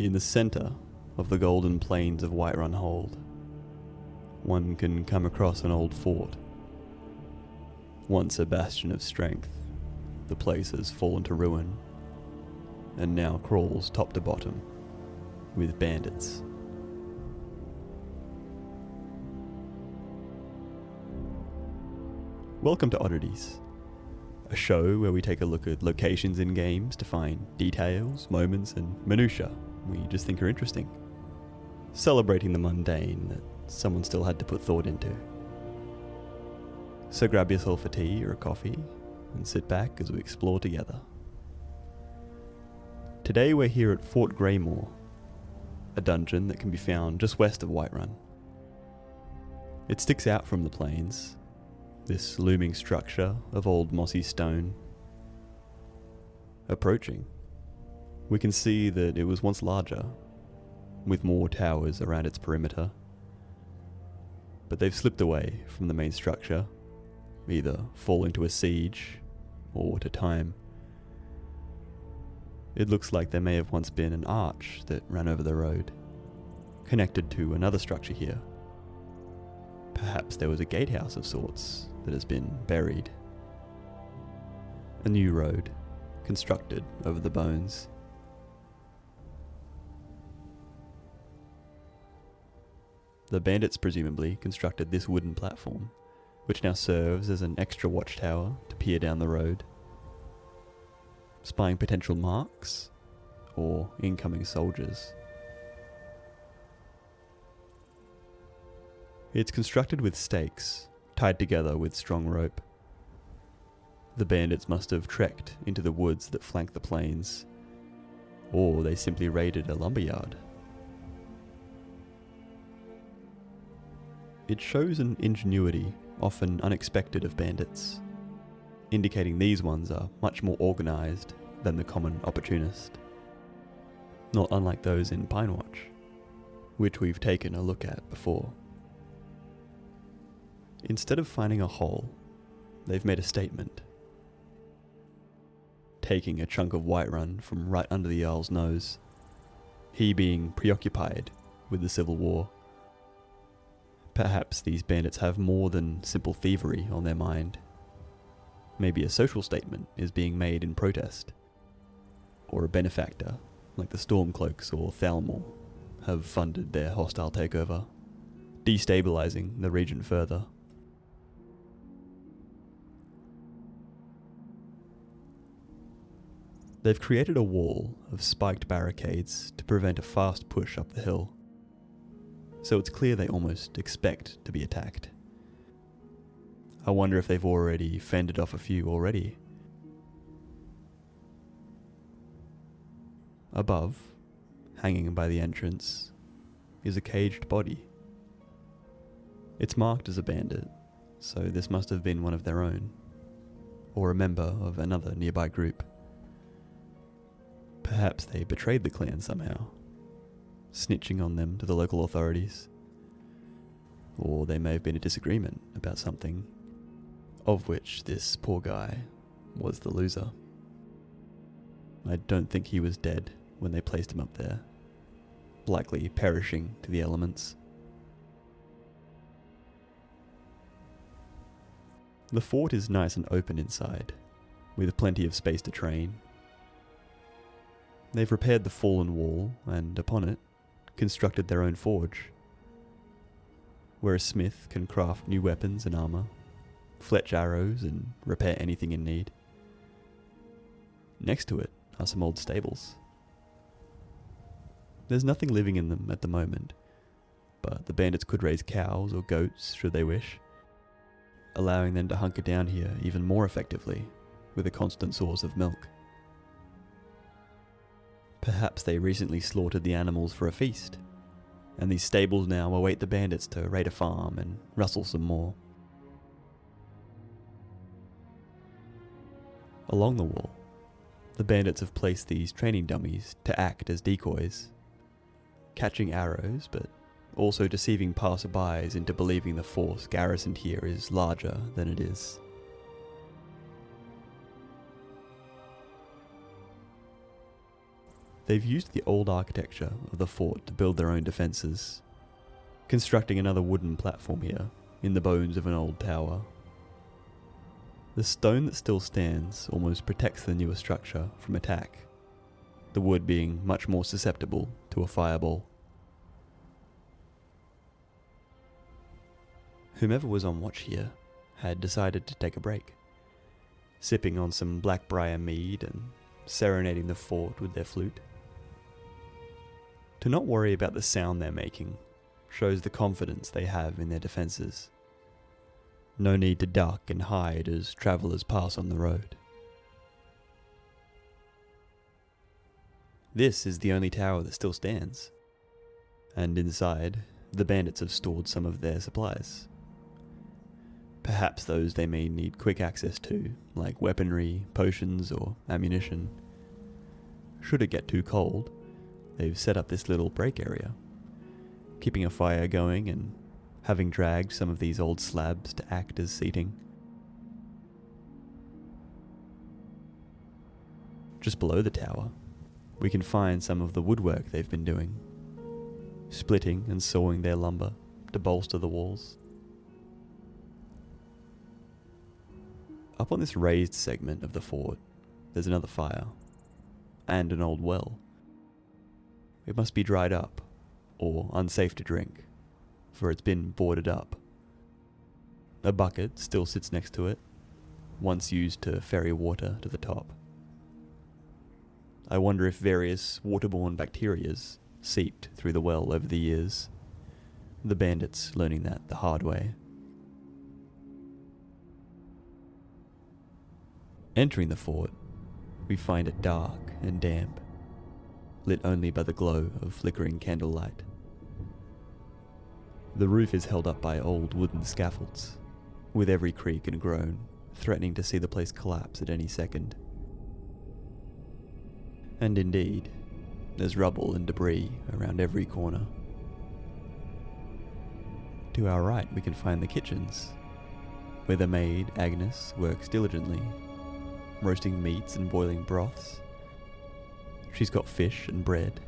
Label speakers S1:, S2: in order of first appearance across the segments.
S1: In the centre of the golden plains of Whiterun Hold, one can come across an old fort. Once a bastion of strength, the place has fallen to ruin, and now crawls top to bottom with bandits. Welcome to Oddities, a show where we take a look at locations in games to find details, moments, and minutiae we just think are interesting, celebrating the mundane that someone still had to put thought into. So grab yourself a tea or a coffee and sit back as we explore together. Today we're here at Fort Greymoor, a dungeon that can be found just west of Whiterun. It sticks out from the plains, this looming structure of old mossy stone. Approaching, we can see that it was once larger, with more towers around its perimeter, but they've slipped away from the main structure, either falling to a siege or to time. It looks like there may have once been an arch that ran over the road, connected to another structure here. Perhaps there was a gatehouse of sorts that has been buried. A new road, constructed over the bones. The bandits presumably constructed this wooden platform, which now serves as an extra watchtower to peer down the road, spying potential marks or incoming soldiers. It's constructed with stakes, tied together with strong rope. The bandits must have trekked into the woods that flank the plains, or they simply raided a lumberyard. It shows an ingenuity often unexpected of bandits, indicating these ones are much more organised than the common opportunist, not unlike those in Pinewatch, which we've taken a look at before. Instead of finding a hole, they've made a statement, taking a chunk of Whiterun from right under the Jarl's nose, he being preoccupied with the Civil War. Perhaps these bandits have more than simple thievery on their mind. Maybe a social statement is being made in protest, or a benefactor, like the Stormcloaks or Thalmor, have funded their hostile takeover, destabilizing the region further. They've created a wall of spiked barricades to prevent a fast push up the hill, so it's clear they almost expect to be attacked. I wonder if they've already fended off a few already. Above, hanging by the entrance, is a caged body. It's marked as a bandit, so this must have been one of their own, or a member of another nearby group. Perhaps they betrayed the clan somehow, snitching on them to the local authorities. Or they may have been a disagreement about something, of which this poor guy was the loser. I don't think he was dead when they placed him up there, likely perishing to the elements. The fort is nice and open inside, with plenty of space to train. They've repaired the fallen wall, and upon it, constructed their own forge, where a smith can craft new weapons and armour, fletch arrows and repair anything in need. Next to it are some old stables. There's nothing living in them at the moment, but the bandits could raise cows or goats should they wish, allowing them to hunker down here even more effectively with a constant source of milk. Perhaps they recently slaughtered the animals for a feast, and these stables now await the bandits to raid a farm and rustle some more. Along the wall, the bandits have placed these training dummies to act as decoys, catching arrows but also deceiving passerbys into believing the force garrisoned here is larger than it is. They've used the old architecture of the fort to build their own defences, constructing another wooden platform here in the bones of an old tower. The stone that still stands almost protects the newer structure from attack, the wood being much more susceptible to a fireball. Whomever was on watch here had decided to take a break, sipping on some blackbriar mead and serenading the fort with their flute. To not worry about the sound they're making shows the confidence they have in their defences. No need to duck and hide as travellers pass on the road. This is the only tower that still stands, and inside, the bandits have stored some of their supplies. Perhaps those they may need quick access to, like weaponry, potions, or ammunition. Should it get too cold, they've set up this little break area, keeping a fire going and having dragged some of these old slabs to act as seating. Just below the tower, we can find some of the woodwork they've been doing, splitting and sawing their lumber to bolster the walls. Up on this raised segment of the fort, there's another fire, and an old well. It must be dried up, or unsafe to drink, for it's been boarded up. A bucket still sits next to it, once used to ferry water to the top. I wonder if various waterborne bacterias seeped through the well over the years, the bandits learning that the hard way. Entering the fort, we find it dark and damp, lit only by the glow of flickering candlelight. The roof is held up by old wooden scaffolds, with every creak and groan threatening to see the place collapse at any second. And indeed, there's rubble and debris around every corner. To our right we can find the kitchens, where the maid, Agnes, works diligently, roasting meats and boiling broths. She's got fish and bread,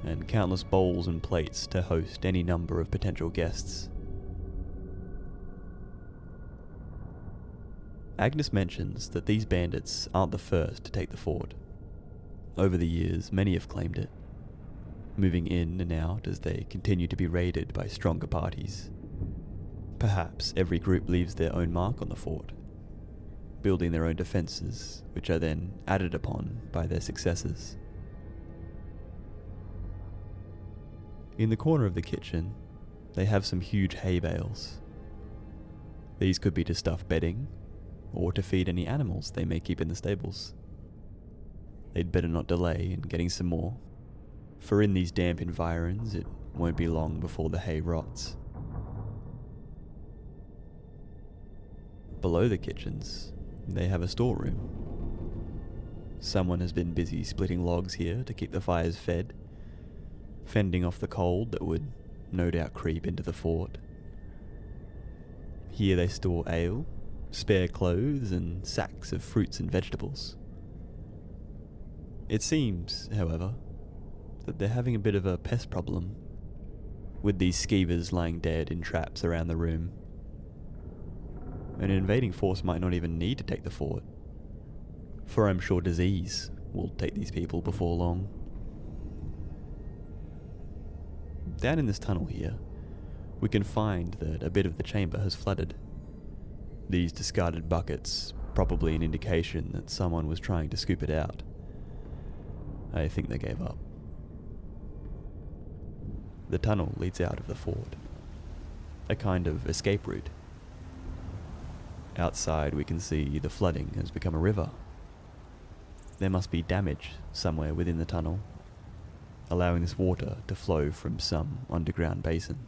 S1: and countless bowls and plates to host any number of potential guests. Agnes mentions that these bandits aren't the first to take the fort. Over the years, many have claimed it, moving in and out as they continue to be raided by stronger parties. Perhaps every group leaves their own mark on the fort, building their own defences, which are then added upon by their successors. In the corner of the kitchen, they have some huge hay bales. These could be to stuff bedding, or to feed any animals they may keep in the stables. They'd better not delay in getting some more, for in these damp environs it won't be long before the hay rots. Below the kitchens, they have a storeroom. Someone has been busy splitting logs here to keep the fires fed, fending off the cold that would no doubt creep into the fort. Here they store ale, spare clothes, and sacks of fruits and vegetables. It seems, however, that they're having a bit of a pest problem, with these skeevers lying dead in traps around the room. An invading force might not even need to take the fort, for I'm sure disease will take these people before long. Down in this tunnel here, we can find that a bit of the chamber has flooded. These discarded buckets, probably an indication that someone was trying to scoop it out. I think they gave up. The tunnel leads out of the fort, a kind of escape route. Outside we can see the flooding has become a river. There must be damage somewhere within the tunnel, allowing this water to flow from some underground basin.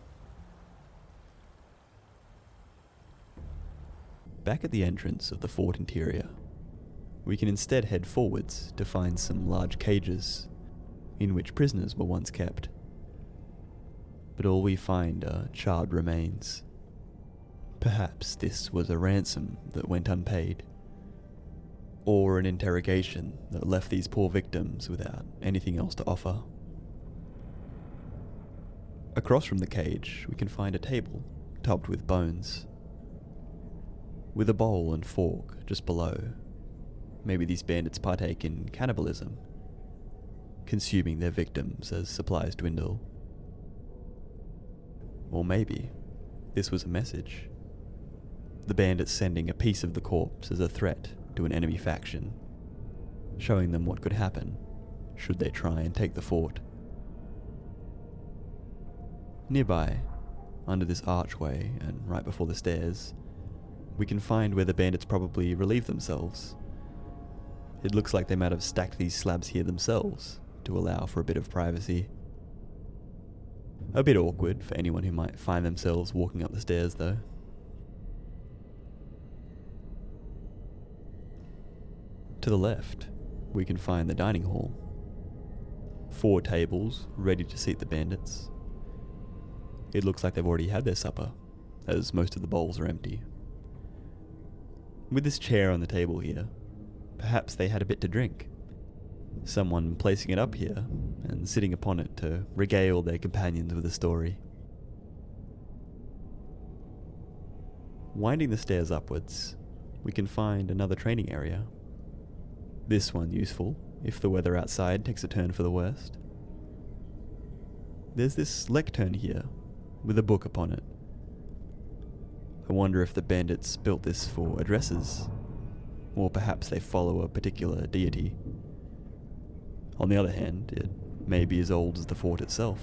S1: Back at the entrance of the fort interior, we can instead head forwards to find some large cages in which prisoners were once kept. But all we find are charred remains. Perhaps this was a ransom that went unpaid. or an interrogation that left these poor victims without anything else to offer. Across from the cage, we can find a table topped with bones, with a bowl and fork just below. Maybe these bandits partake in cannibalism, consuming their victims as supplies dwindle. Or maybe this was a message. The bandits sending a piece of the corpse as a threat to an enemy faction, showing them what could happen should they try and take the fort. Nearby, under this archway and right before the stairs, we can find where the bandits probably relieve themselves. It looks like they might have stacked these slabs here themselves to allow for a bit of privacy. A bit awkward for anyone who might find themselves walking up the stairs though. To the left, we can find the dining hall. 4 tables ready to seat the bandits. It looks like they've already had their supper, as most of the bowls are empty. With this chair on the table here, perhaps they had a bit to drink. Someone placing it up here and sitting upon it to regale their companions with a story. Winding the stairs upwards, we can find another training area. This one useful if the weather outside takes a turn for the worst. There's this lectern here with a book upon it. I wonder if the bandits built this for addresses, or perhaps they follow a particular deity. On the other hand, it may be as old as the fort itself,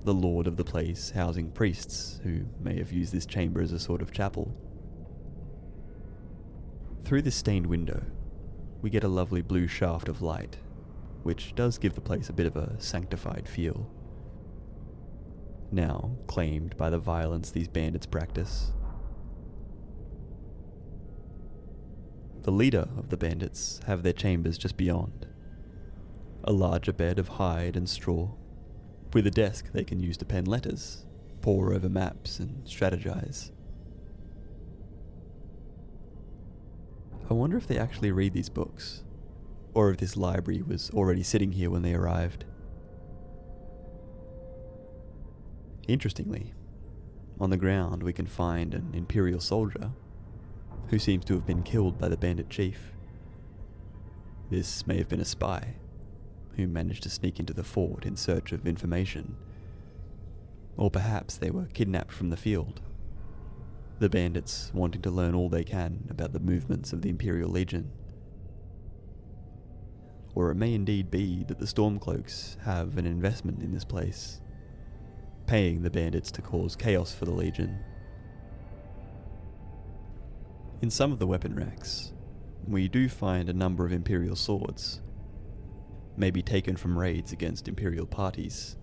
S1: the lord of the place housing priests who may have used this chamber as a sort of chapel. Through this stained window, we get a lovely blue shaft of light, which does give the place a bit of a sanctified feel, now claimed by the violence these bandits practice. The leader of the bandits have their chambers just beyond, a larger bed of hide and straw, with a desk they can use to pen letters, pore over maps and strategize. I wonder if they actually read these books, or if this library was already sitting here when they arrived. Interestingly, on the ground we can find an Imperial soldier who seems to have been killed by the bandit chief. This may have been a spy who managed to sneak into the fort in search of information, or perhaps they were kidnapped from the field, the bandits wanting to learn all they can about the movements of the Imperial Legion. Or it may indeed be that the Stormcloaks have an investment in this place, paying the bandits to cause chaos for the Legion. In some of the weapon racks, we do find a number of Imperial swords, maybe taken from raids against Imperial parties,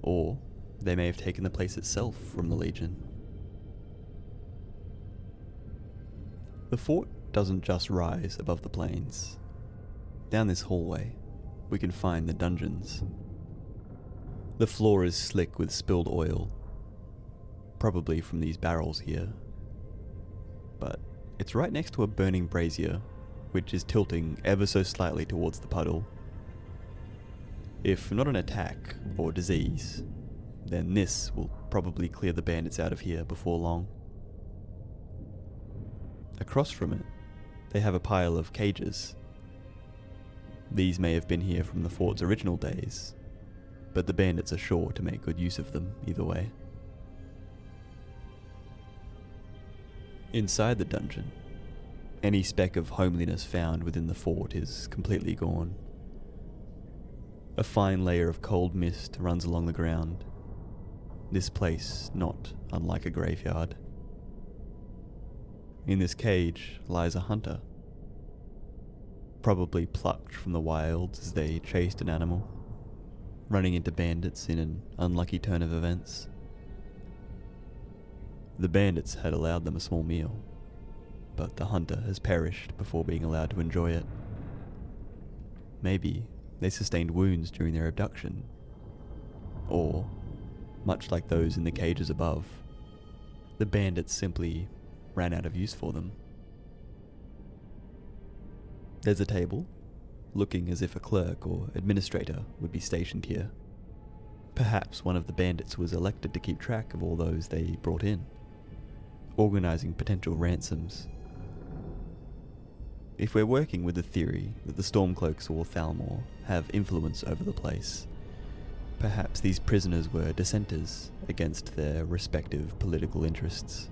S1: or they may have taken the place itself from the Legion. The fort doesn't just rise above the plains. Down this hallway, we can find the dungeons. The floor is slick with spilled oil, probably from these barrels here. But it's right next to a burning brazier, which is tilting ever so slightly towards the puddle. If not an attack or disease, then this will probably clear the bandits out of here before long. Across from it, they have a pile of cages. These may have been here from the fort's original days, but the bandits are sure to make good use of them either way. Inside the dungeon, any speck of homeliness found within the fort is completely gone. A fine layer of cold mist runs along the ground, this place not unlike a graveyard. In this cage lies a hunter, probably plucked from the wilds as they chased an animal, running into bandits in an unlucky turn of events. The bandits had allowed them a small meal, but the hunter has perished before being allowed to enjoy it. Maybe they sustained wounds during their abduction, or, much like those in the cages above, the bandits simply ran out of use for them. There's a table, looking as if a clerk or administrator would be stationed here. Perhaps one of the bandits was elected to keep track of all those they brought in, organising potential ransoms. If we're working with the theory that the Stormcloaks or Thalmor have influence over the place, perhaps these prisoners were dissenters against their respective political interests.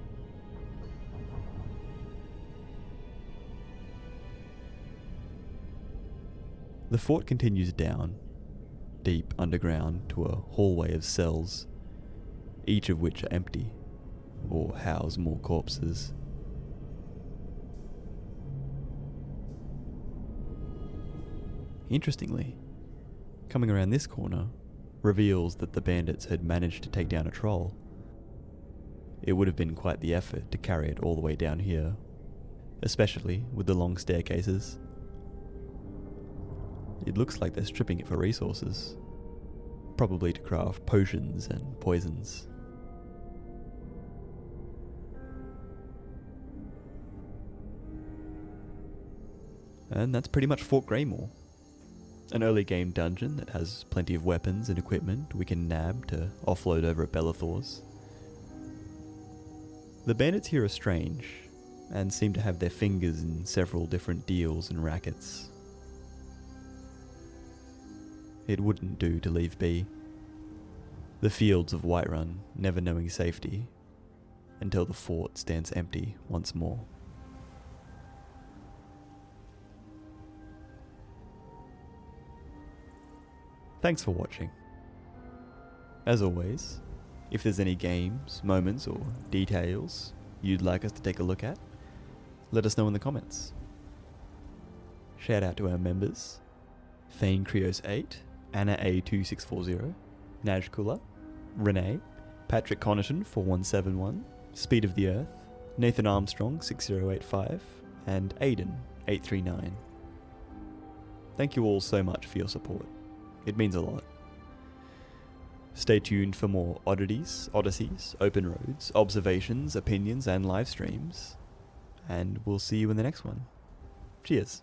S1: The fort continues down, deep underground to a hallway of cells, each of which are empty, or house more corpses. Interestingly, coming around this corner reveals that the bandits had managed to take down a troll. It would have been quite the effort to carry it all the way down here, especially with the long staircases. It looks like they're stripping it for resources, probably to craft potions and poisons. And that's pretty much Fort Greymoor. An early game dungeon that has plenty of weapons and equipment we can nab to offload over at Bellathor's. The bandits here are strange, and seem to have their fingers in several different deals and rackets. It wouldn't do to leave be. The fields of Whiterun never knowing safety, until the fort stands empty once more. Thanks for watching. As always, if there's any games, moments, or details you'd like us to take a look at, let us know in the comments. Shout out to our members, Thane Krios 8, Anna A2640, Naj Kula, Renee, Patrick Connaughton 4171, Speed of the Earth, Nathan Armstrong 6085, and Aiden 839. Thank you all so much for your support. It means a lot. Stay tuned for more oddities, odysseys, open roads, observations, opinions, and live streams. And we'll see you in the next one. Cheers.